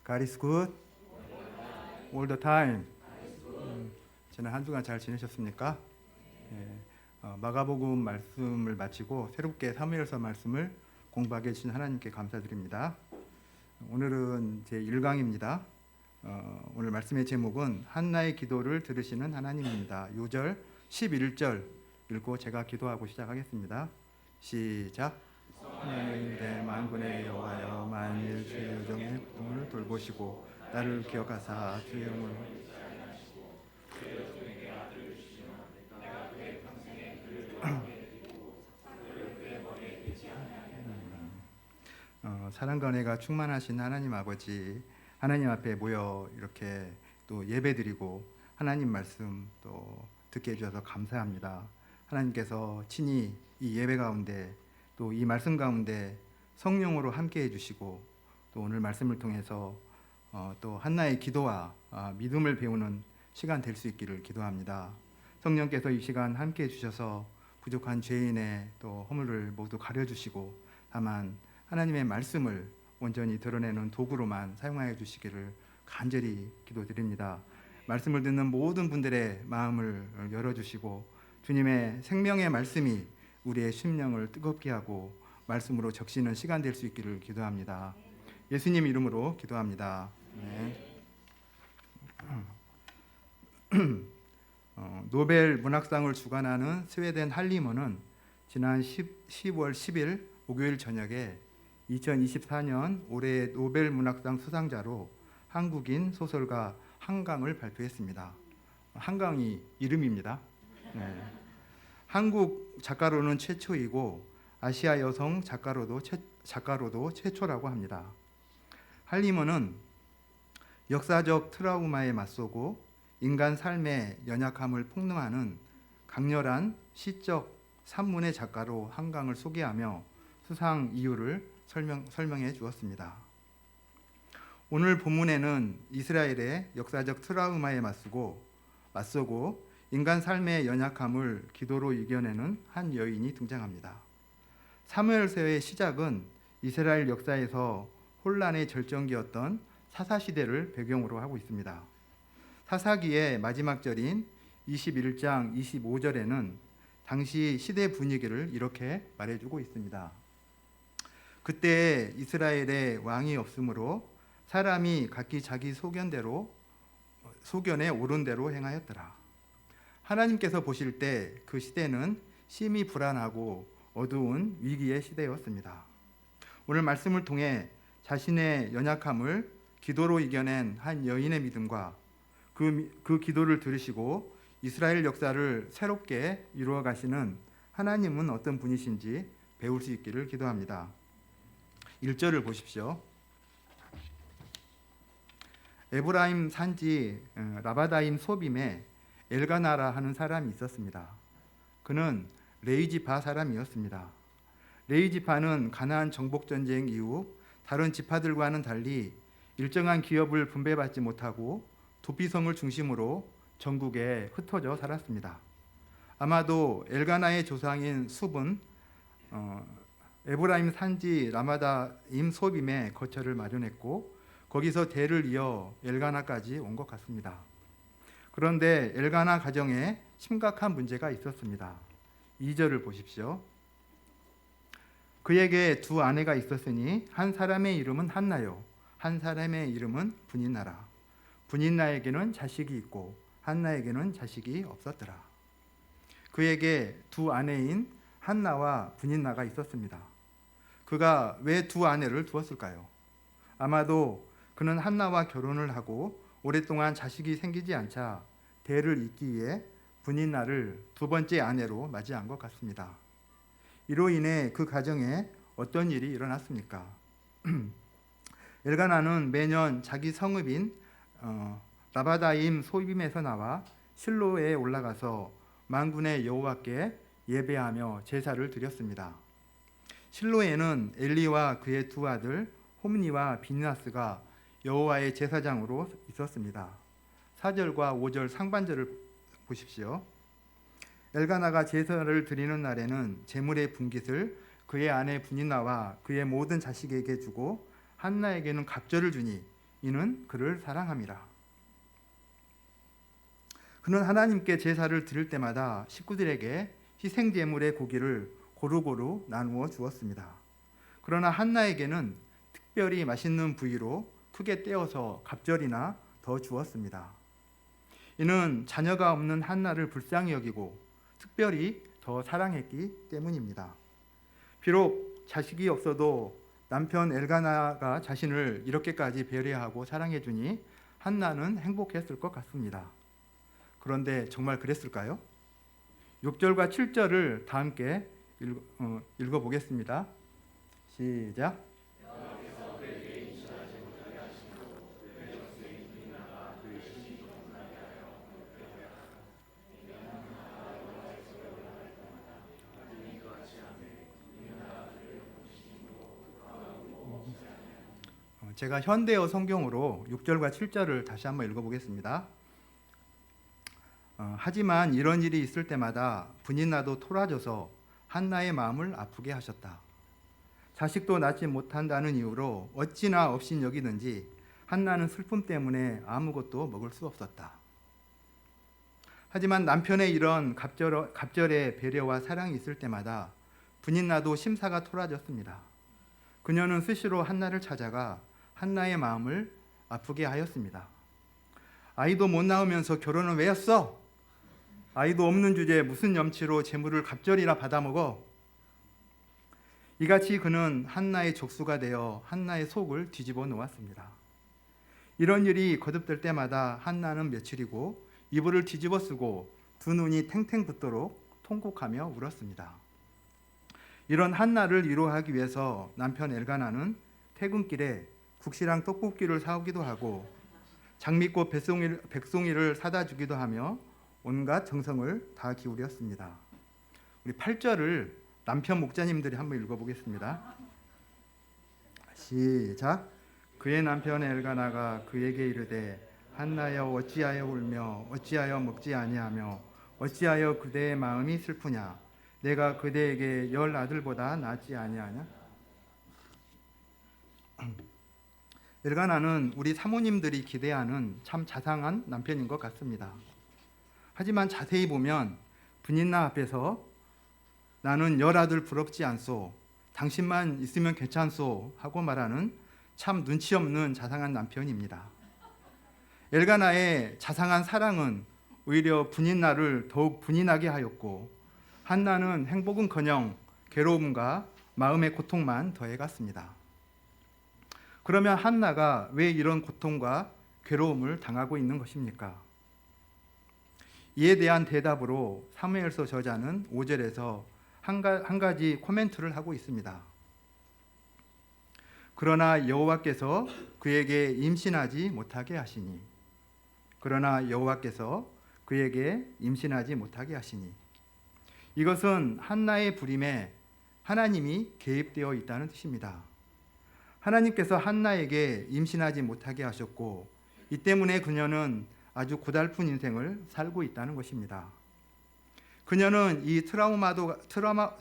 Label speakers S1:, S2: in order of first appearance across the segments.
S1: God is good all the time. 지난 한 주간 잘 지내셨습니까? 예, 마가복음 말씀을 마치고 새롭게 사무엘서 말씀을 공부하게 해주신 하나님께 감사드립니다. 오늘은 제 1강입니다. 오늘 말씀의 제목은 한나의 기도를 들으시는 하나님입니다. 6절 11절 읽고 제가 기도하고 시작하겠습니다. 시작. 하나님의 만군의 여호와여, 만일 주의 여정의 고통을 돌보시고 나를 기억하사 주의 영을 사랑과 은혜가 충만하신 하나님 아버지, 하나님 앞에 모여 이렇게 또 예배드리고 하나님 말씀 또 듣게 해주셔서 감사합니다. 하나님께서 친히 이 예배 가운데 또 이 말씀 가운데 성령으로 함께 해주시고 또 오늘 말씀을 통해서 또 한나의 기도와 믿음을 배우는 시간 될 수 있기를 기도합니다. 성령께서 이 시간 함께 해주셔서 부족한 죄인의 또 허물을 모두 가려주시고 다만 하나님의 말씀을 온전히 드러내는 도구로만 사용하여 주시기를 간절히 기도드립니다. 말씀을 듣는 모든 분들의 마음을 열어주시고 주님의 생명의 말씀이 우리의 심령을 뜨겁게 하고 말씀으로 적시는 시간 될 수 있기를 기도합니다. 예수님 이름으로 기도합니다. 네. 노벨 문학상을 주관하는 스웨덴 할리먼은 지난 10월 10일 목요일 저녁에 2024년 올해의 노벨 문학상 수상자로 한국인 소설가 한강을 발표했습니다. 한강이 이름입니다. 네. 한국 작가로는 최초이고 아시아 여성 작가로도 최초라고 합니다. 할리먼은 역사적 트라우마에 맞서고 인간 삶의 연약함을 폭로하는 강렬한 시적 산문의 작가로 한강을 소개하며 수상 이유를 설명해 주었습니다. 오늘 본문에는 이스라엘의 역사적 트라우마에 맞서고 인간 삶의 연약함을 기도로 이겨내는 한 여인이 등장합니다. 사무엘서의 시작은 이스라엘 역사에서 혼란의 절정기였던 사사시대를 배경으로 하고 있습니다. 사사기의 마지막 절인 21장 25절에는 당시 시대 분위기를 이렇게 말해주고 있습니다. 그때 이스라엘에 왕이 없으므로 사람이 각기 자기 소견에 옳은 대로 행하였더라. 하나님께서 보실 때 그 시대는 심히 불안하고 어두운 위기의 시대였습니다. 오늘 말씀을 통해 자신의 연약함을 기도로 이겨낸 한 여인의 믿음과 그 기도를 들으시고 이스라엘 역사를 새롭게 이루어 가시는 하나님은 어떤 분이신지 배울 수 있기를 기도합니다. 1절을 보십시오. 에브라임 산지 라바다임 소빔에 엘가나라 하는 사람이 있었습니다. 그는 레이지파 사람이었습니다. 레이지파는 가나안 정복 전쟁 이후 다른 지파들과는 달리 일정한 기업을 분배받지 못하고 도피성을 중심으로 전국에 흩어져 살았습니다. 아마도 엘가나의 조상인 숲은 에브라임 산지 라마다임 소빔에 거처를 마련했고 거기서 대를 이어 엘가나까지 온 것 같습니다. 그런데 엘가나 가정에 심각한 문제가 있었습니다. 2절을 보십시오. 그에게 두 아내가 있었으니 한 사람의 이름은 한나요, 한 사람의 이름은 분인나라. 분인나에게는 자식이 있고 한나에게는 자식이 없었더라. 그에게 두 아내인 한나와 분인나가 있었습니다. 그가 왜 두 아내를 두었을까요? 아마도 그는 한나와 결혼을 하고 오랫동안 자식이 생기지 않자 대를 잇기 위해 분인나를 두 번째 아내로 맞이한 것 같습니다. 이로 인해 그 가정에 어떤 일이 일어났습니까? 엘가나는 매년 자기 성읍인 라바다임 소빔에서 나와 실로에 올라가서 만군의 여호와께 예배하며 제사를 드렸습니다. 실로에는 엘리와 그의 두 아들 홈니와 비느하스가 여호와의 제사장으로 있었습니다. 4절과 5절 상반절을 보십시오. 엘가나가 제사를 드리는 날에는 제물의 분깃을 그의 아내 분인나와 그의 모든 자식에게 주고 한나에게는 갑절을 주니 이는 그를 사랑함이라. 그는 하나님께 제사를 드릴 때마다 식구들에게 희생 제물의 고기를 고루고루 나누어 주었습니다. 그러나 한나에게는 특별히 맛있는 부위로 크게 떼어서 갑절이나 더 주었습니다. 이는 자녀가 없는 한나를 불쌍히 여기고 특별히 더 사랑했기 때문입니다. 비록 자식이 없어도 남편 엘가나가 자신을 이렇게까지 배려하고 사랑해주니 한나는 행복했을 것 같습니다. 그런데 정말 그랬을까요? 6절과 7절을 다 함께 읽어보겠습니다. 시작. 제가 현대어 성경으로 6절과 7절을 다시 한번 읽어보겠습니다. 하지만 이런 일이 있을 때마다 분이 나도 토라져서 한나의 마음을 아프게 하셨다. 자식도 낳지 못한다는 이유로 어찌나 없인 여기는지 한나는 슬픔 때문에 아무것도 먹을 수 없었다. 하지만 남편의 이런 갑절의 배려와 사랑이 있을 때마다 분이 나도 심사가 토라졌습니다. 그녀는 수시로 한나를 찾아가 한나의 마음을 아프게 하였습니다. 아이도 못 낳으면서 결혼은 왜 했어? 아이도 없는 주제에 무슨 염치로 재물을 갑절이나 받아먹어? 이같이 그는 한나의 족수가 되어 한나의 속을 뒤집어 놓았습니다. 이런 일이 거듭될 때마다 한나는 며칠이고 이불을 뒤집어 쓰고 두 눈이 탱탱 붓도록 통곡하며 울었습니다. 이런 한나를 위로하기 위해서 남편 엘가나는 퇴근길에 국시랑 떡볶이를 사오기도 하고 장미꽃 백송이를 사다 주기도 하며 온갖 정성을 다 기울였습니다. 우리 8절을 남편 목자님들이 한번 읽어보겠습니다. 시작. 그의 남편 엘가나가 그에게 이르되 한나여 어찌하여 울며 어찌하여 먹지 아니하며 어찌하여 그대의 마음이 슬프냐? 내가 그대에게 10 아들보다 낫지 아니하냐? 엘가나는 우리 사모님들이 기대하는 참 자상한 남편인 것 같습니다. 하지만 자세히 보면 분인나 앞에서 나는 10 아들 부럽지 않소, 당신만 있으면 괜찮소 하고 말하는 참 눈치 없는 자상한 남편입니다. 엘가나의 자상한 사랑은 오히려 분인나를 더욱 분이 나게 하였고 한나는 행복은커녕 괴로움과 마음의 고통만 더해갔습니다. 그러면 한나가 왜 이런 고통과 괴로움을 당하고 있는 것입니까? 이에 대한 대답으로 사무엘서 저자는 5절에서 한 가지 코멘트를 하고 있습니다. 그러나 여호와께서 그에게 임신하지 못하게 하시니 그러나 여호와께서 그에게 임신하지 못하게 하시니 이것은 한나의 불임에 하나님이 개입되어 있다는 뜻입니다. 하나님께서 한나에게 임신하지 못하게 하셨고 이 때문에 그녀는 아주 고달픈 인생을 살고 있다는 것입니다. 그녀는 이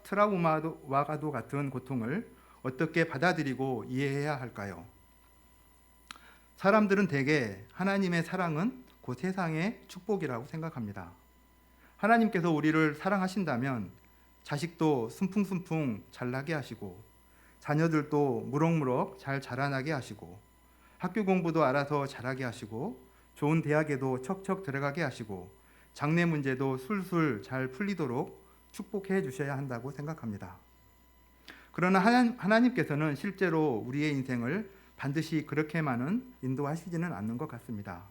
S1: 트라우마와도 같은 고통을 어떻게 받아들이고 이해해야 할까요? 사람들은 대개 하나님의 사랑은 그 세상의 축복이라고 생각합니다. 하나님께서 우리를 사랑하신다면 자식도 순풍순풍 잘 나게 하시고 자녀들도 무럭무럭 잘 자라나게 하시고 학교 공부도 알아서 잘하게 하시고 좋은 대학에도 척척 들어가게 하시고 장래 문제도 술술 잘 풀리도록 축복해 주셔야 한다고 생각합니다. 그러나 하나님께서는 실제로 우리의 인생을 반드시 그렇게만은 인도하시지는 않는 것 같습니다.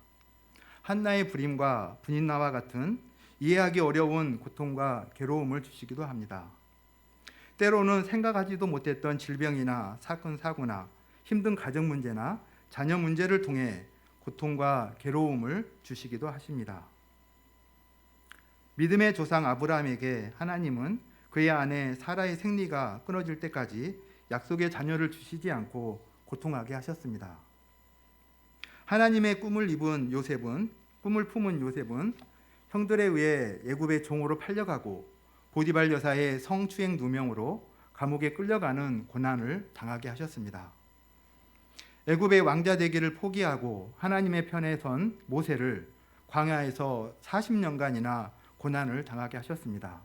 S1: 한나의 불임과 분인나와 같은 이해하기 어려운 고통과 괴로움을 주시기도 합니다. 때로는 생각하지도 못했던 질병이나 사건 사고나 힘든 가정 문제나 자녀 문제를 통해 고통과 괴로움을 주시기도 하십니다. 믿음의 조상 아브라함에게 하나님은 그의 아내 사라의 생리가 끊어질 때까지 약속의 자녀를 주시지 않고 고통하게 하셨습니다. 하나님의 꿈을 품은 요셉은 형들에 의해 애굽의 종으로 팔려가고 보디발 여사의 성추행 누명으로 감옥에 끌려가는 고난을 당하게 하셨습니다. 애굽의 왕자 되기를 포기하고 하나님의 편에 선 모세를 광야에서 40년간이나 고난을 당하게 하셨습니다.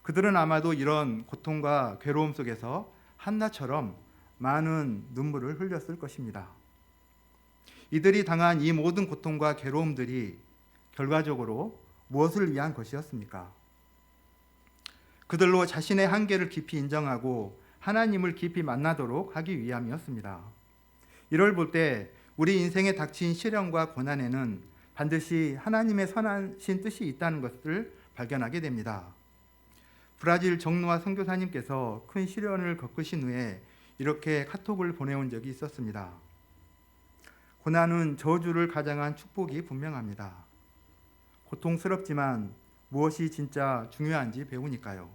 S1: 그들은 아마도 이런 고통과 괴로움 속에서 한나처럼 많은 눈물을 흘렸을 것입니다. 이들이 당한 이 모든 고통과 괴로움들이 결과적으로 무엇을 위한 것이었습니까? 그들로 자신의 한계를 깊이 인정하고 하나님을 깊이 만나도록 하기 위함이었습니다. 이를 볼 때 우리 인생에 닥친 시련과 고난에는 반드시 하나님의 선하신 뜻이 있다는 것을 발견하게 됩니다. 브라질 정노아 선교사님께서 큰 시련을 겪으신 후에 이렇게 카톡을 보내온 적이 있었습니다. 고난은 저주를 가장한 축복이 분명합니다. 고통스럽지만 무엇이 진짜 중요한지 배우니까요.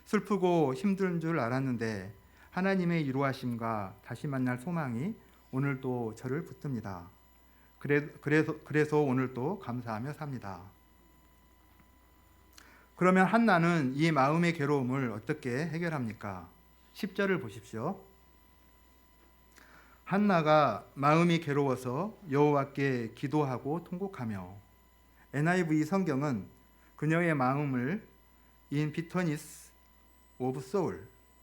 S1: 슬프고 힘든 줄 알았는데 하나님의 이루하심과 다시 만날 소망이 오늘도 저를 붙듭니다. 그래서 오늘도 감사하며 삽니다. 그러면 한나는 이 마음의 괴로움을 어떻게 해결합니까? 10절을 보십시오. 한나가 마음이 괴로워서 여호와께 기도하고 통곡하며, NIV 성경은 그녀의 마음을 in bitterness of soul,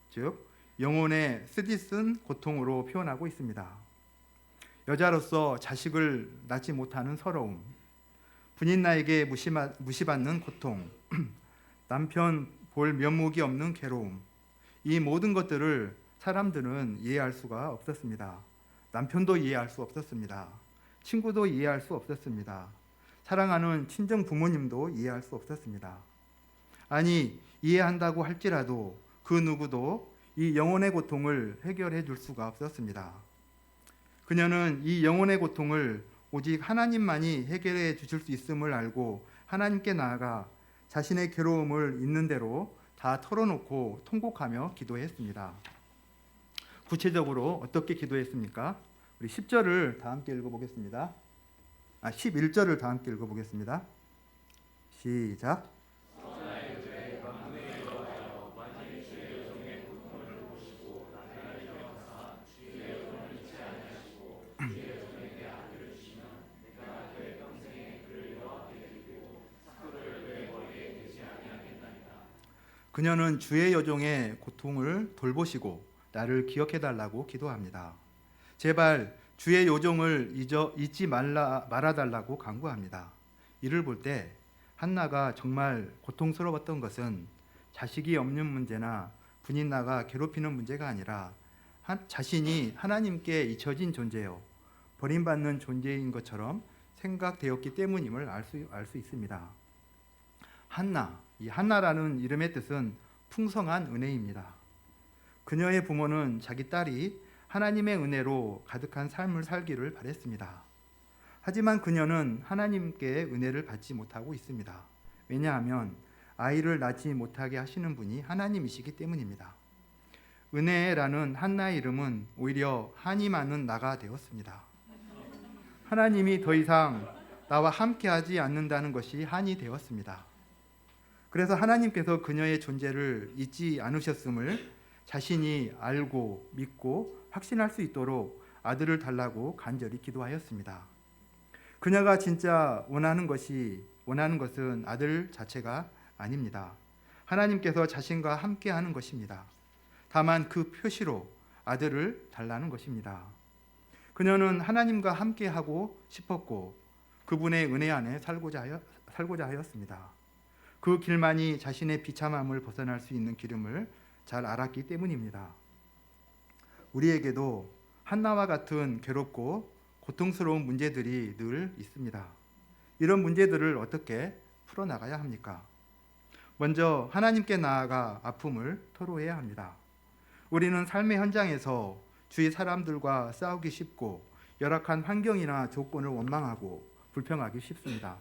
S1: 즉 영혼의 쓰디쓴 고통으로 표현하고 있습니다. 여자로서 자식을 낳지 못하는 서러움, 분인나에게 무시받는 고통, 남편 볼 면목이 없는 괴로움, 이 모든 것들을 사람들은 이해할 수가 없었습니다. 남편도 이해할 수 없었습니다. 친구도 이해할 수 없었습니다. 사랑하는 친정 부모님도 이해할 수 없었습니다. 아니, 이해한다고 할지라도 그 누구도 이 영혼의 고통을 해결해 줄 수가 없었습니다. 그녀는 이 영혼의 고통을 오직 하나님만이 해결해 주실 수 있음을 알고 하나님께 나아가 자신의 괴로움을 있는 대로 다 털어놓고 통곡하며 기도했습니다. 구체적으로 어떻게 기도했습니까? 우리 10절을 다 함께 읽어보겠습니다. 11절을 다 함께 읽어보겠습니다. 시작. 그녀는 주의 여종의 고통을 돌보시고 나를 기억해달라고 기도합니다. 제발 주의 여종을 잊지 말아달라고 간구합니다. 이를 볼 때 한나가 정말 고통스러웠던 것은 자식이 없는 문제나 분인나가 괴롭히는 문제가 아니라 자신이 하나님께 잊혀진 존재요, 버림받는 존재인 것처럼 생각되었기 때문임을 알 수 있습니다. 한나, 이 한나라는 이름의 뜻은 풍성한 은혜입니다. 그녀의 부모는 자기 딸이 하나님의 은혜로 가득한 삶을 살기를 바랬습니다. 하지만 그녀는 하나님께 은혜를 받지 못하고 있습니다. 왜냐하면 아이를 낳지 못하게 하시는 분이 하나님이시기 때문입니다. 은혜라는 한나의 이름은 오히려 한이 많은 나가 되었습니다. 하나님이 더 이상 나와 함께하지 않는다는 것이 한이 되었습니다. 그래서 하나님께서 그녀의 존재를 잊지 않으셨음을 자신이 알고 믿고 확신할 수 있도록 아들을 달라고 간절히 기도하였습니다. 그녀가 진짜 원하는 것은 아들 자체가 아닙니다. 하나님께서 자신과 함께하는 것입니다. 다만 그 표시로 아들을 달라는 것입니다. 그녀는 하나님과 함께하고 싶었고 그분의 은혜 안에 살고자 하였습니다. 그 길만이 자신의 비참함을 벗어날 수 있는 길임을 잘 알았기 때문입니다. 우리에게도 한나와 같은 괴롭고 고통스러운 문제들이 늘 있습니다. 이런 문제들을 어떻게 풀어나가야 합니까? 먼저 하나님께 나아가 아픔을 토로해야 합니다. 우리는 삶의 현장에서 주위 사람들과 싸우기 쉽고 열악한 환경이나 조건을 원망하고 불평하기 쉽습니다.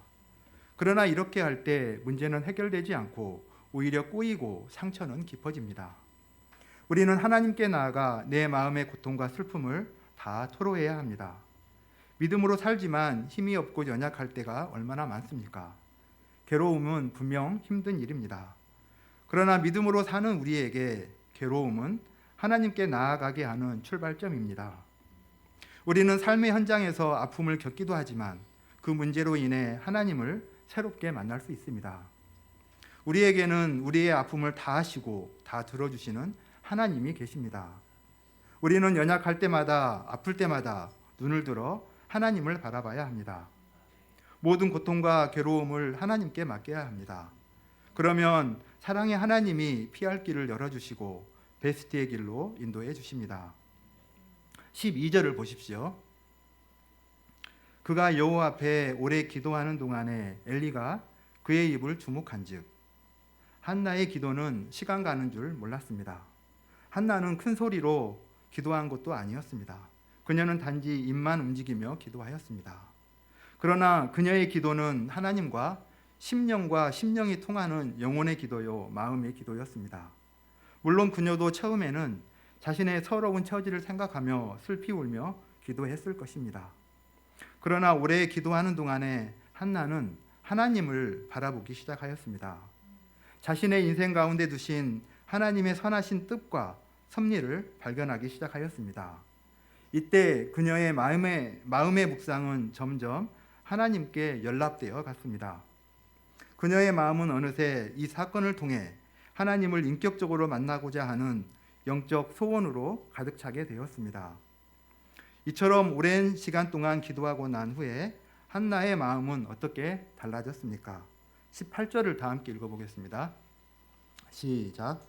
S1: 그러나 이렇게 할 때 문제는 해결되지 않고 오히려 꼬이고 상처는 깊어집니다. 우리는 하나님께 나아가 내 마음의 고통과 슬픔을 다 토로해야 합니다. 믿음으로 살지만 힘이 없고 연약할 때가 얼마나 많습니까? 괴로움은 분명 힘든 일입니다. 그러나 믿음으로 사는 우리에게 괴로움은 하나님께 나아가게 하는 출발점입니다. 우리는 삶의 현장에서 아픔을 겪기도 하지만 그 문제로 인해 하나님을 새롭게 만날 수 있습니다. 우리에게는 우리의 아픔을 다 아시고 다 들어주시는 하나님이 계십니다. 우리는 연약할 때마다, 아플 때마다 눈을 들어 하나님을 바라봐야 합니다. 모든 고통과 괴로움을 하나님께 맡겨야 합니다. 그러면 사랑의 하나님이 피할 길을 열어주시고 베스트의 길로 인도해 주십니다. 12절을 보십시오. 그가 여호와 앞에 오래 기도하는 동안에 엘리가 그의 입을 주목한즉 한나의 기도는 시간 가는 줄 몰랐습니다. 한나는 큰 소리로 기도한 것도 아니었습니다. 그녀는 단지 입만 움직이며 기도하였습니다. 그러나 그녀의 기도는 하나님과 심령이 통하는 영혼의 기도요, 마음의 기도였습니다. 물론 그녀도 처음에는 자신의 서러운 처지를 생각하며 슬피 울며 기도했을 것입니다. 그러나 오래 기도하는 동안에 한나는 하나님을 바라보기 시작하였습니다. 자신의 인생 가운데 두신 하나님의 선하신 뜻과 섭리를 발견하기 시작하였습니다. 이때 그녀의 마음의 묵상은 점점 하나님께 연락되어 갔습니다. 그녀의 마음은 어느새 이 사건을 통해 하나님을 인격적으로 만나고자 하는 영적 소원으로 가득 차게 되었습니다. 이처럼 오랜 시간 동안 기도하고 난 후에 한나의 마음은 어떻게 달라졌습니까? 18절을 다 함께 읽어보겠습니다. 시작.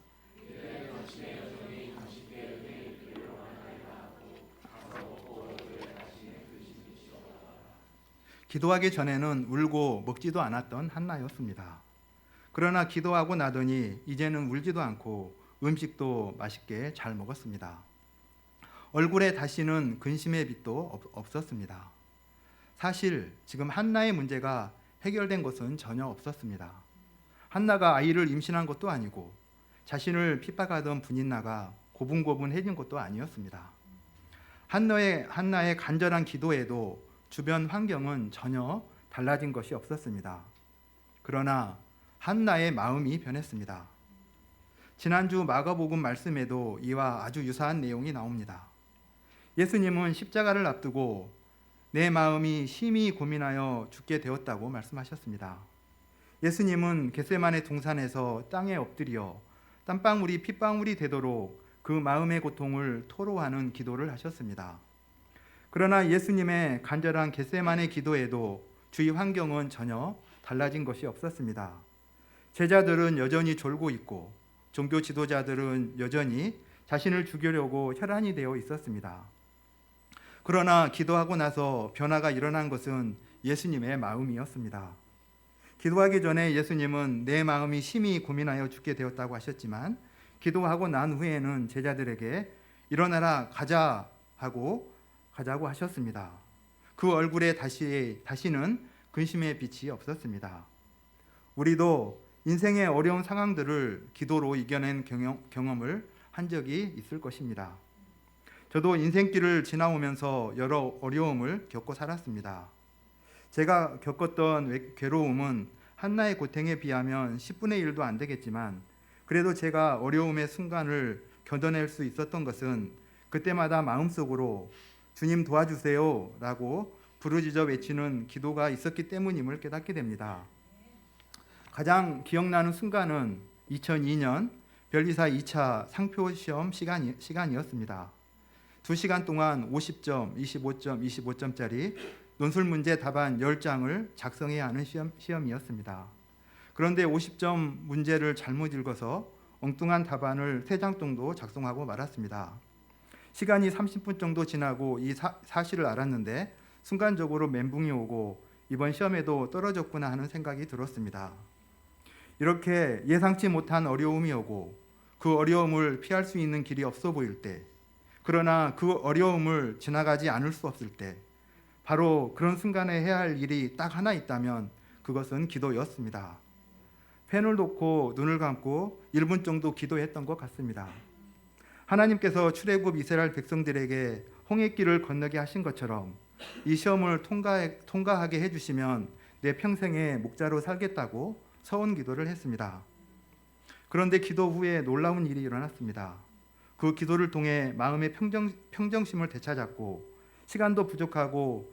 S1: 기도하기 전에는 울고 먹지도 않았던 한나였습니다. 그러나 기도하고 나더니 이제는 울지도 않고 음식도 맛있게 잘 먹었습니다. 얼굴에 다시는 근심의 빛도 없었습니다. 사실 지금 한나의 문제가 해결된 것은 전혀 없었습니다. 한나가 아이를 임신한 것도 아니고 자신을 핍박하던 분인나가 고분고분해진 것도 아니었습니다. 한나의 간절한 기도에도 주변 환경은 전혀 달라진 것이 없었습니다. 그러나 한나의 마음이 변했습니다. 지난주 마가복음 말씀에도 이와 아주 유사한 내용이 나옵니다. 예수님은 십자가를 앞두고 내 마음이 심히 고민하여 죽게 되었다고 말씀하셨습니다. 예수님은 겟세마네 동산에서 땅에 엎드려 땀방울이 핏방울이 되도록 그 마음의 고통을 토로하는 기도를 하셨습니다. 그러나 예수님의 간절한 겟세마네 기도에도 주위 환경은 전혀 달라진 것이 없었습니다. 제자들은 여전히 졸고 있고 종교 지도자들은 여전히 자신을 죽이려고 혈안이 되어 있었습니다. 그러나 기도하고 나서 변화가 일어난 것은 예수님의 마음이었습니다. 기도하기 전에 예수님은 내 마음이 심히 고민하여 죽게 되었다고 하셨지만 기도하고 난 후에는 제자들에게 일어나라 가자고 하셨습니다. 그 얼굴에 다시는 근심의 빛이 없었습니다. 우리도 인생의 어려운 상황들을 기도로 이겨낸 경험을 한 적이 있을 것입니다. 저도 인생길을 지나오면서 여러 어려움을 겪고 살았습니다. 제가 겪었던 괴로움은 한나의 고통에 비하면 10분의 1도 안 되겠지만 그래도 제가 어려움의 순간을 견뎌낼 수 있었던 것은 그때마다 마음속으로 주님 도와주세요 라고 부르짖어 외치는 기도가 있었기 때문임을 깨닫게 됩니다. 가장 기억나는 순간은 2002년 변리사 2차 상표 시험 시간이었습니다. 2시간 동안 50점, 25점, 25점짜리 논술 문제 답안 10장을 작성해야 하는 시험이었습니다. 그런데 50점 문제를 잘못 읽어서 엉뚱한 답안을 3장 정도 작성하고 말았습니다. 시간이 30분 정도 지나고 이 사실을 알았는데 순간적으로 멘붕이 오고 이번 시험에도 떨어졌구나 하는 생각이 들었습니다. 이렇게 예상치 못한 어려움이 오고 그 어려움을 피할 수 있는 길이 없어 보일 때, 그러나 그 어려움을 지나가지 않을 수 없을 때 바로 그런 순간에 해야 할 일이 딱 하나 있다면 그것은 기도였습니다. 펜을 놓고 눈을 감고 1분 정도 기도했던 것 같습니다. 하나님께서 출애굽 이스라엘 백성들에게 홍해길을 건너게 하신 것처럼 이 시험을 통과하게 해주시면 내 평생에 목자로 살겠다고 서원 기도를 했습니다. 그런데 기도 후에 놀라운 일이 일어났습니다. 그 기도를 통해 마음의 평정심을 되찾았고 시간도 부족하고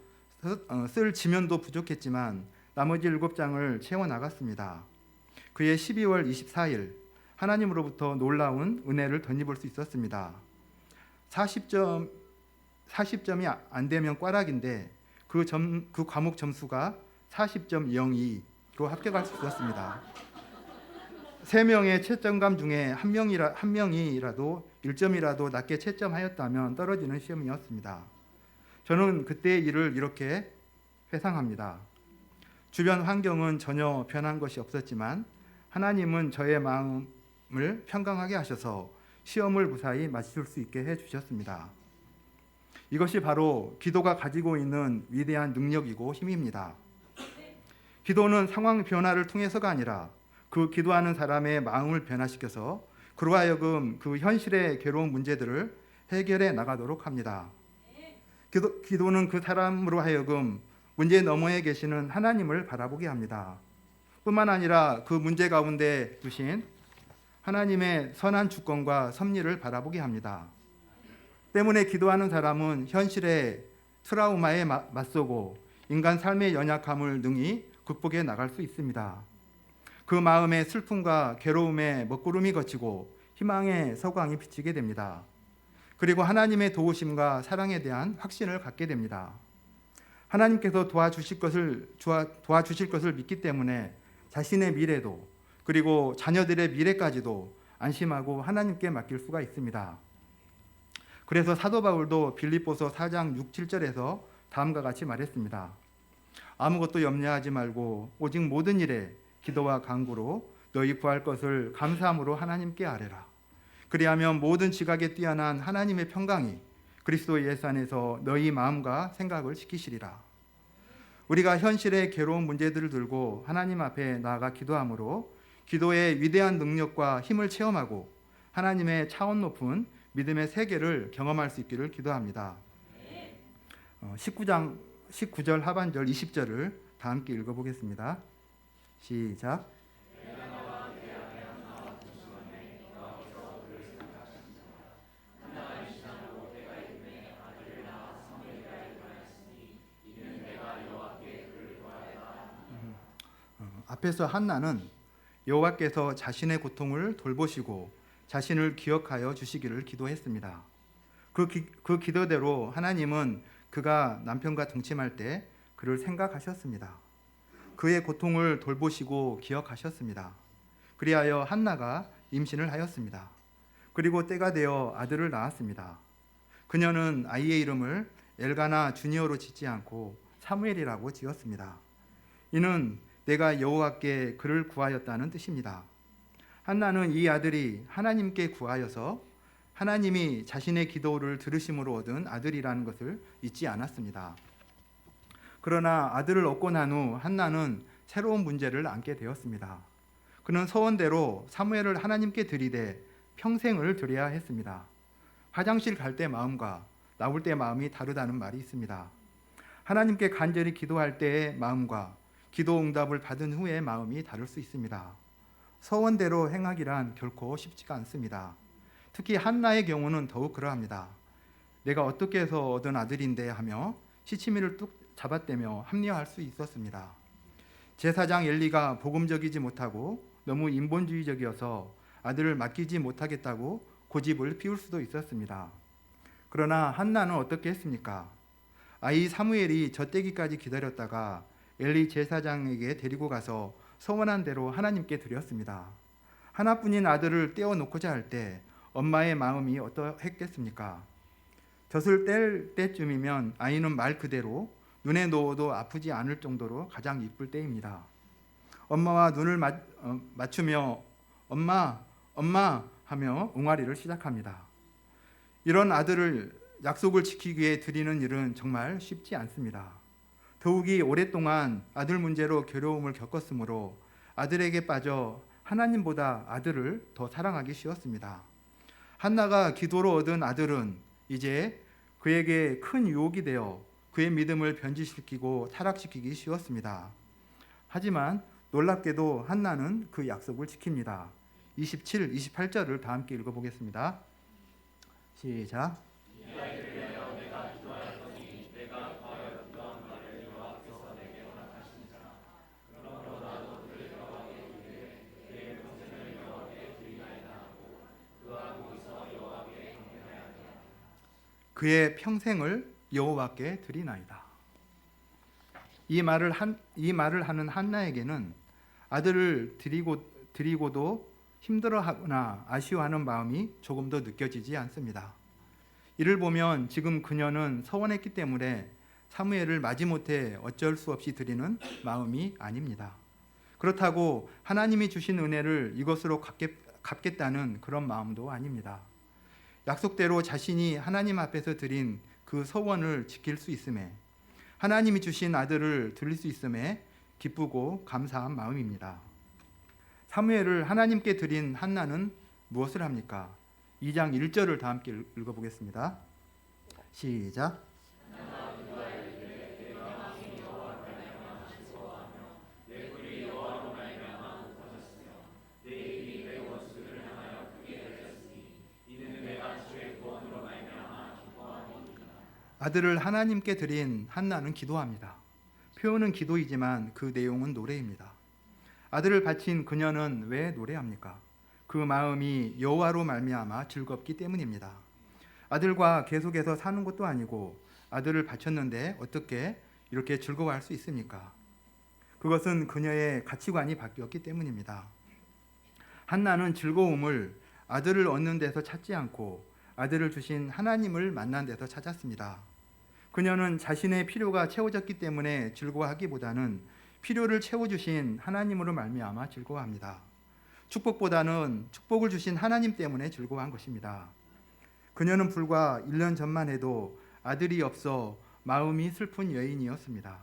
S1: 쓸 지면도 부족했지만 나머지 7장을 채워 나갔습니다. 그해 12월 24일 하나님으로부터 놀라운 은혜를 덧입을 수 있었습니다. 40점이 안 되면 꽈락인데 그 과목 점수가 40.02로 합격할 수 있었습니다. 3명의 채점감 중에 한 명이라도 1점이라도 낮게 채점하였다면 떨어지는 시험이었습니다. 저는 그때의 일을 이렇게 회상합니다. 주변 환경은 전혀 변한 것이 없었지만 하나님은 저의 마음을 평강하게 하셔서 시험을 무사히 마칠 수 있게 해주셨습니다. 이것이 바로 기도가 가지고 있는 위대한 능력이고 힘입니다. 기도는 상황 변화를 통해서가 아니라 그 기도하는 사람의 마음을 변화시켜서 그로 하여금 그 현실의 괴로운 문제들을 해결해 나가도록 합니다. 기도는 그 사람으로 하여금 문제 너머에 계시는 하나님을 바라보게 합니다. 뿐만 아니라 그 문제 가운데 두신 하나님의 선한 주권과 섭리를 바라보게 합니다. 때문에 기도하는 사람은 현실의 트라우마에 맞서고 인간 삶의 연약함을 능히 극복해 나갈 수 있습니다. 그 마음의 슬픔과 괴로움에 먹구름이 걷히고 희망의 서광이 비치게 됩니다. 그리고 하나님의 도우심과 사랑에 대한 확신을 갖게 됩니다. 하나님께서 도와주실 것을 믿기 때문에 자신의 미래도 그리고 자녀들의 미래까지도 안심하고 하나님께 맡길 수가 있습니다. 그래서 사도 바울도 빌립보서 4장 6, 7절에서 다음과 같이 말했습니다. 아무것도 염려하지 말고 오직 모든 일에 기도와 간구로 너희 구할 것을 감사함으로 하나님께 아뢰라. 그리하면 모든 지각에 뛰어난 하나님의 평강이 그리스도 예수 안에서 너희 마음과 생각을 지키시리라. 우리가 현실의 괴로운 문제들을 들고 하나님 앞에 나아가 기도함으로 기도의 위대한 능력과 힘을 체험하고 하나님의 차원 높은 믿음의 세계를 경험할 수 있기를 기도합니다. 19절 하반절 20절을 다 함께 읽어보겠습니다. 시작. 앞에서 한나는 여호와께서 자신의 고통을 돌보시고 자신을 기억하여 주시기를 기도했습니다. 그 기도대로 하나님은 그가 남편과 동침할 때 그를 생각하셨습니다. 그의 고통을 돌보시고 기억하셨습니다. 그리하여 한나가 임신을 하였습니다. 그리고 때가 되어 아들을 낳았습니다. 그녀는 아이의 이름을 엘가나 주니어로 짓지 않고 사무엘이라고 지었습니다. 이는 내가 여호와께 그를 구하였다는 뜻입니다. 한나는 이 아들이 하나님께 구하여서 하나님이 자신의 기도를 들으심으로 얻은 아들이라는 것을 잊지 않았습니다. 그러나 아들을 얻고 난 후 한나는 새로운 문제를 안게 되었습니다. 그는 서원대로 사무엘을 하나님께 드리되 평생을 드려야 했습니다. 화장실 갈 때 마음과 나올 때 마음이 다르다는 말이 있습니다. 하나님께 간절히 기도할 때의 마음과 기도 응답을 받은 후의 마음이 다를 수 있습니다. 서원대로 행하기란 결코 쉽지가 않습니다. 특히 한나의 경우는 더욱 그러합니다. 내가 어떻게 해서 얻은 아들인데 하며 시치미를 뚝 잡아떼며 합리화할 수 있었습니다. 제사장 엘리가 복음적이지 못하고 너무 인본주의적이어서 아들을 맡기지 못하겠다고 고집을 피울 수도 있었습니다. 그러나 한나는 어떻게 했습니까? 아이 사무엘이 젖되기까지 기다렸다가 엘리 제사장에게 데리고 가서 소원한 대로 하나님께 드렸습니다. 하나뿐인 아들을 떼어놓고자 할 때 엄마의 마음이 어떠했겠습니까? 젖을 뗄 때쯤이면 아이는 말 그대로 눈에 놓아도 아프지 않을 정도로 가장 이쁠 때입니다. 엄마와 눈을 맞추며 엄마, 엄마 하며 옹알이를 시작합니다. 이런 아들을 약속을 지키기 위해 드리는 일은 정말 쉽지 않습니다. 더욱이 오랫동안 아들 문제로 괴로움을 겪었으므로 아들에게 빠져 하나님보다 아들을 더 사랑하기 쉬웠습니다. 한나가 기도로 얻은 아들은 이제 그에게 큰 유혹이 되어 그의 믿음을 변질시키고 타락시키기 쉬웠습니다. 하지만 놀랍게도 한나는 그 약속을 지킵니다. 27, 28절을 다 함께 읽어보겠습니다. 시작. 그의 평생을 여호와께 드리나이다. 이 말을 하는 한나에게는 아들을 드리고도 힘들어하거나 아쉬워하는 마음이 조금도 느껴지지 않습니다. 이를 보면 지금 그녀는 서원했기 때문에 사무엘을 마지못해 어쩔 수 없이 드리는 마음이 아닙니다. 그렇다고 하나님이 주신 은혜를 이것으로 갚겠다는 그런 마음도 아닙니다. 약속대로 자신이 하나님 앞에서 드린 그 서원을 지킬 수 있음에, 하나님이 주신 아들을 드릴 수 있음에 기쁘고 감사한 마음입니다. 사무엘을 하나님께 드린 한나는 무엇을 합니까? 2장 1절을 다 함께 읽어보겠습니다. 시작. 아들을 하나님께 드린 한나는 기도합니다. 표현은 기도이지만 그 내용은 노래입니다. 아들을 바친 그녀는 왜 노래합니까? 그 마음이 여호와로 말미암아 즐겁기 때문입니다. 아들과 계속해서 사는 것도 아니고 아들을 바쳤는데 어떻게 이렇게 즐거워할 수 있습니까? 그것은 그녀의 가치관이 바뀌었기 때문입니다. 한나는 즐거움을 아들을 얻는 데서 찾지 않고 아들을 주신 하나님을 만난 데서 찾았습니다. 그녀는 자신의 필요가 채워졌기 때문에 즐거워하기보다는 필요를 채워주신 하나님으로 말미암아 즐거워합니다. 축복보다는 축복을 주신 하나님 때문에 즐거워한 것입니다. 그녀는 불과 1년 전만 해도 아들이 없어 마음이 슬픈 여인이었습니다.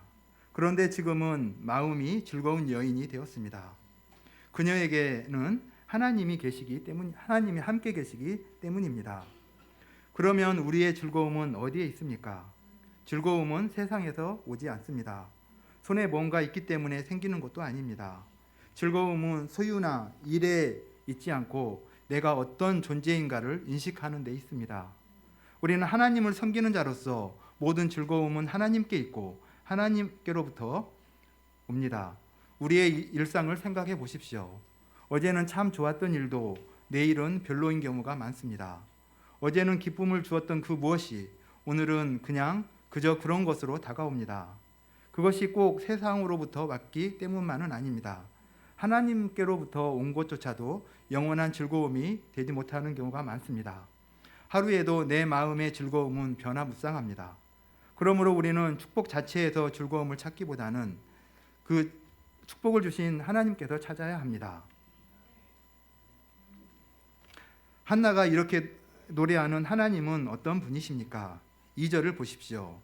S1: 그런데 지금은 마음이 즐거운 여인이 되었습니다. 그녀에게는 하나님이 함께 계시기 때문입니다. 그러면 우리의 즐거움은 어디에 있습니까? 즐거움은 세상에서 오지 않습니다. 손에 뭔가 있기 때문에 생기는 것도 아닙니다. 즐거움은 소유나 일에 있지 않고 내가 어떤 존재인가를 인식하는 데 있습니다. 우리는 하나님을 섬기는 자로서 모든 즐거움은 하나님께 있고 하나님께로부터 옵니다. 우리의 일상을 생각해 보십시오. 어제는 참 좋았던 일도 내일은 별로인 경우가 많습니다. 어제는 기쁨을 주었던 그 무엇이 오늘은 그저 그런 것으로 다가옵니다. 그것이 꼭 세상으로부터 왔기 때문만은 아닙니다. 하나님께로부터 온 것조차도 영원한 즐거움이 되지 못하는 경우가 많습니다. 하루에도 내 마음의 즐거움은 변화무쌍합니다. 그러므로 우리는 축복 자체에서 즐거움을 찾기보다는 그 축복을 주신 하나님께서 찾아야 합니다. 한나가 이렇게 노래하는 하나님은 어떤 분이십니까? 2절을 보십시오.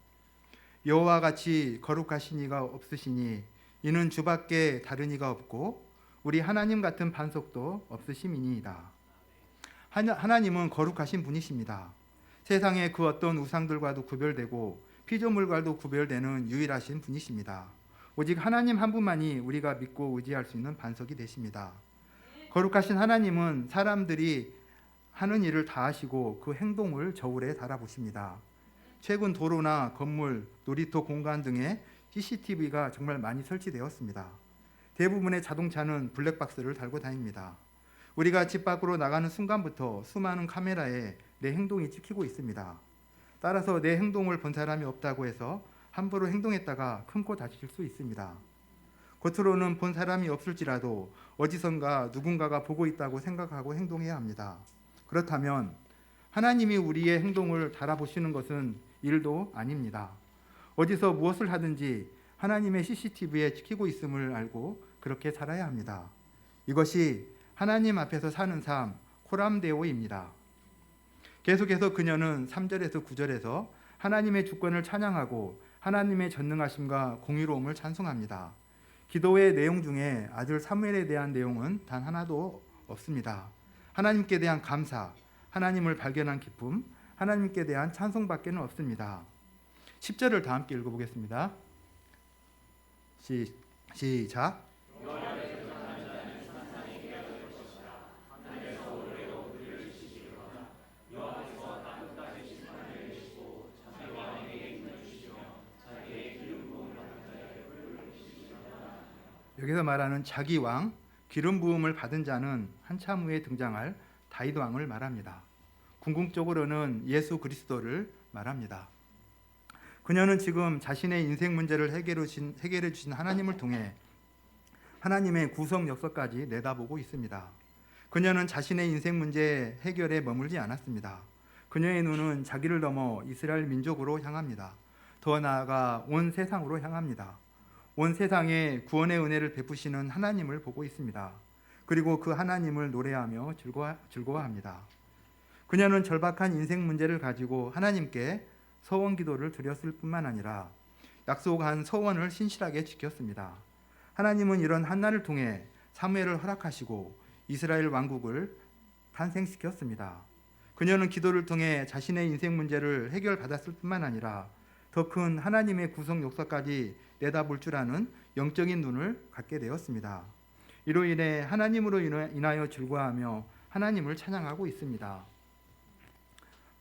S1: 여호와 같이 거룩하신 이가 없으시니 이는 주밖에 다른 이가 없고 우리 하나님 같은 반석도 없으심이니이다. 하나님은 거룩하신 분이십니다. 세상의 그 어떤 우상들과도 구별되고 피조물과도 구별되는 유일하신 분이십니다. 오직 하나님 한 분만이 우리가 믿고 의지할 수 있는 반석이 되십니다. 거룩하신 하나님은 사람들이 하는 일을 다 하시고 그 행동을 저울에 달아보십니다. 최근 도로나 건물, 놀이터 공간 등에 CCTV가 정말 많이 설치되었습니다. 대부분의 자동차는 블랙박스를 달고 다닙니다. 우리가 집 밖으로 나가는 순간부터 수많은 카메라에 내 행동이 찍히고 있습니다. 따라서 내 행동을 본 사람이 없다고 해서 함부로 행동했다가 큰 코 다칠 수 있습니다. 겉으로는 본 사람이 없을지라도 어디선가 누군가가 보고 있다고 생각하고 행동해야 합니다. 그렇다면 하나님이 우리의 행동을 달아보시는 것은 일도 아닙니다. 어디서 무엇을 하든지 하나님의 CCTV에 찍히고 있음을 알고 그렇게 살아야 합니다. 이것이 하나님 앞에서 사는 삶, 코람데오입니다. 계속해서 그녀는 3절에서 9절에서 하나님의 주권을 찬양하고 하나님의 전능하심과 공의로움을 찬송합니다. 기도의 내용 중에 아들 사무엘에 대한 내용은 단 하나도 없습니다. 하나님께 대한 감사, 하나님을 발견한 기쁨, 하나님께 대한 찬송밖에는 없습니다. 10절을 다 함께 읽어보겠습니다. 시작. 여기서 말하는 자기 왕, 기름 부음을 받은 자는 한참 후에 등장할 다윗 왕을 말합니다. 궁극적으로는 예수 그리스도를 말합니다. 그녀는 지금 자신의 인생 문제를 해결해 주신 하나님을 통해 하나님의 구속 역사까지 내다보고 있습니다. 그녀는 자신의 인생 문제 해결에 머물지 않았습니다. 그녀의 눈은 자기를 넘어 이스라엘 민족으로 향합니다. 더 나아가 온 세상으로 향합니다. 온 세상에 구원의 은혜를 베푸시는 하나님을 보고 있습니다. 그리고 그 하나님을 노래하며 즐거워합니다. 그녀는 절박한 인생 문제를 가지고 하나님께 서원 기도를 드렸을 뿐만 아니라 약속한 서원을 신실하게 지켰습니다. 하나님은 이런 한나를 통해 사무엘을 허락하시고 이스라엘 왕국을 탄생시켰습니다. 그녀는 기도를 통해 자신의 인생 문제를 해결받았을 뿐만 아니라 더 큰 하나님의 구속 역사까지 내다볼 줄 아는 영적인 눈을 갖게 되었습니다. 이로 인해 하나님으로 인하여 즐거워하며 하나님을 찬양하고 있습니다.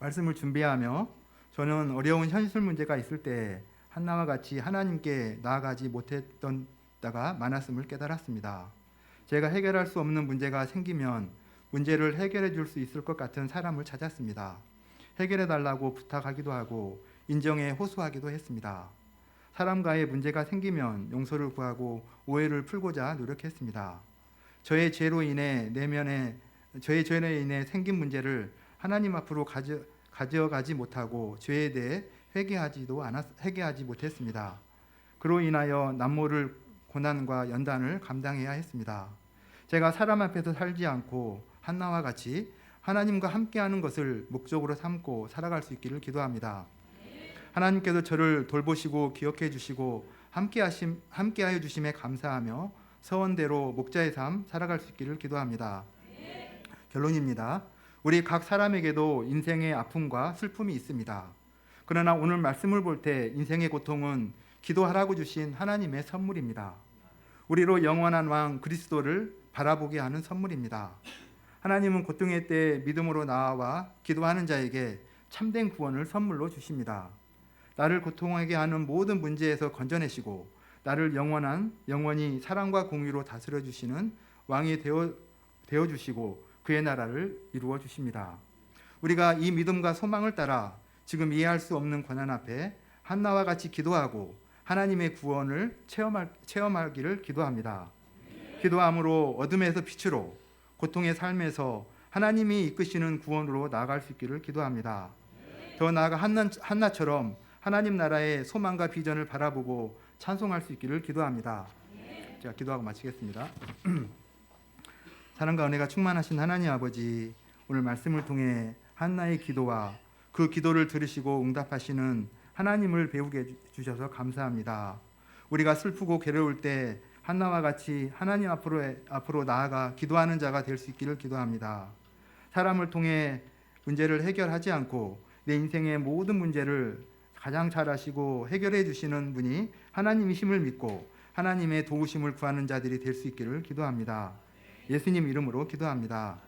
S1: 말씀을 준비하며 저는 어려운 현실 문제가 있을 때 한나와 같이 하나님께 나아가지 못했던 때가 많았음을 깨달았습니다. 제가 해결할 수 없는 문제가 생기면 문제를 해결해 줄 수 있을 것 같은 사람을 찾았습니다. 해결해 달라고 부탁하기도 하고 인정에 호소하기도 했습니다. 사람과의 문제가 생기면 용서를 구하고 오해를 풀고자 노력했습니다. 저의 죄로 인해 생긴 문제를 하나님 앞으로 가져가지 못하고 죄에 대해 회개하지 못했습니다. 그로 인하여 남모를 고난과 연단을 감당해야 했습니다. 제가 사람 앞에서 살지 않고 한나와 같이 하나님과 함께하는 것을 목적으로 삼고 살아갈 수 있기를 기도합니다. 하나님께서 저를 돌보시고 기억해 주시고 함께하여 주심에 감사하며 서원대로 목자의 삶 살아갈 수 있기를 기도합니다. 결론입니다. 우리 각 사람에게도 인생의 아픔과 슬픔이 있습니다. 그러나 오늘 말씀을 볼 때 인생의 고통은 기도하라고 주신 하나님의 선물입니다. 우리로 영원한 왕 그리스도를 바라보게 하는 선물입니다. 하나님은 고통의 때 믿음으로 나아와 기도하는 자에게 참된 구원을 선물로 주십니다. 나를 고통하게 하는 모든 문제에서 건져내시고 나를 영원히 사랑과 공의로 다스려 주시는 왕이 되어 주시고 그의 나라를 이루어 주십니다. 우리가 이 믿음과 소망을 따라 지금 이해할 수 없는 고난 앞에 한나와 같이 기도하고 하나님의 구원을 체험하기를 기도합니다. 기도함으로 어둠에서 빛으로 고통의 삶에서 하나님이 이끄시는 구원으로 나아갈 수 있기를 기도합니다. 더 나아가 한나처럼 하나님 나라의 소망과 비전을 바라보고 찬송할 수 있기를 기도합니다. 제가 기도하고 마치겠습니다. 사랑과 은혜가 충만하신 하나님 아버지, 오늘 말씀을 통해 한나의 기도와 그 기도를 들으시고 응답하시는 하나님을 배우게 해주셔서 감사합니다. 우리가 슬프고 괴로울 때 한나와 같이 하나님 앞으로 나아가 기도하는 자가 될 수 있기를 기도합니다. 사람을 통해 문제를 해결하지 않고 내 인생의 모든 문제를 가장 잘 아시고 해결해 주시는 분이 하나님이심을 믿고 하나님의 도우심을 구하는 자들이 될 수 있기를 기도합니다. 예수님 이름으로 기도합니다.